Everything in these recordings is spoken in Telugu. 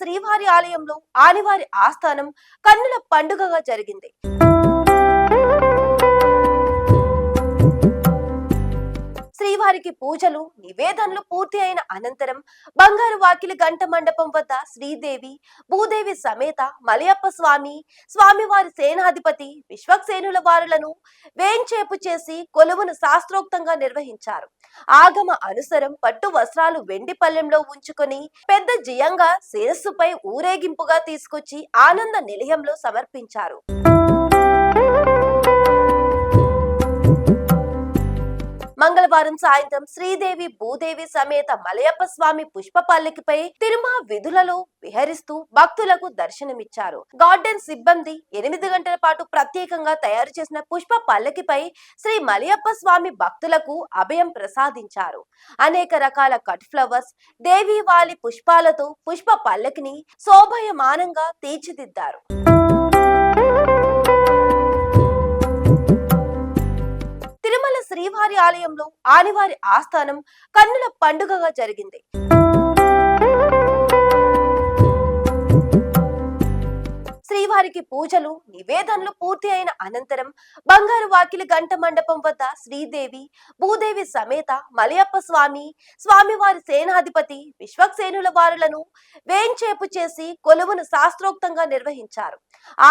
శ్రీవారి ఆలయంలో ఆదివారి ఆస్థానం కన్నుల పండుగగా జరిగింది. శ్రీవారికి పూజలు నివేదనలు పూర్తి అయిన అనంతరం బంగారు వాకిలి గంట మండపం వద్ద శ్రీదేవి భూదేవి సమేత మలయప్ప స్వామి స్వామివారి సేనాధిపతి విశ్వక్సేనుల వారులను వేంచేపు చేసి కొలువును శాస్త్రోక్తంగా నిర్వహించారు. ఆగమ అనుసరం పట్టు వస్త్రాలు వెండి పల్లెంలో ఉంచుకొని పెద్ద జియంగా శిరస్సుపై ఊరేగింపుగా తీసుకొచ్చి ఆనంద నిలయంలో సమర్పించారు. మంగళవారం సాయంత్రం శ్రీదేవి భూదేవి సమేత మలయప్ప స్వామి పుష్ప పల్లకిపై తిరుమల విధులలో విహరిస్తూ భక్తులకు దర్శనమిచ్చారు. గార్డెన్ సిబ్బంది 8 గంటల పాటు ప్రత్యేకంగా తయారు చేసిన పుష్ప పల్లకిపై శ్రీ మలయప్ప స్వామి భక్తులకు అభయం ప్రసాదించారు. అనేక రకాల కట్ ఫ్లవర్స్, దేవీవాలి పుష్పాలతో పుష్ప పల్లకిని శోభయమానంగా తీర్చిదిద్దారు. శ్రీవారి ఆలయంలో ఆదివారి ఆస్థానం కన్నుల పండుగగా జరిగింది. శ్రీవారికి పూజలు నివేదనలు పూర్తి అయిన అనంతరం బంగారు వాకిలి గంట మండపం వద్ద శ్రీదేవి భూదేవి సమేత మలయప్ప స్వామి స్వామివారి సేనాధిపతి విశ్వక్సేనుల వారులను వేంచేపు చేసి కొలువును శాస్త్రోక్తంగా నిర్వహించారు.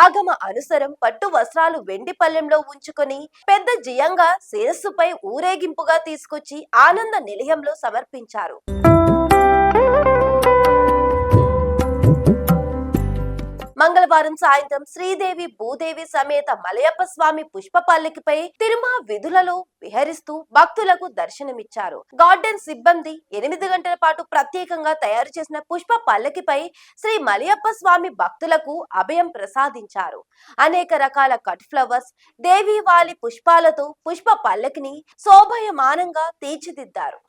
ఆగమ అనుసరం పట్టు వస్త్రాలు వెండి పల్లెంలో ఉంచుకొని పెద్ద జియంగా శిరస్సుపై ఊరేగింపుగా తీసుకొచ్చి ఆనంద నిలయంలో సమర్పించారు. మంగళవారం సాయంత్రం శ్రీదేవి భూదేవి సమేత మలయప్ప స్వామి పుష్ప పల్లకిపై తిరుమల విధులలో విహరిస్తూ భక్తులకు దర్శనమిచ్చారు. గార్డెన్ సిబ్బంది 8 గంటల పాటు ప్రత్యేకంగా తయారు చేసిన పుష్ప పల్లకిపై శ్రీ మలయప్ప స్వామి భక్తులకు అభయం ప్రసాదించారు. అనేక రకాల కట్ ఫ్లవర్స్, దేవీవాలి పుష్పాలతో పుష్ప పల్లకిని శోభయమానంగా తీర్చిదిద్దారు.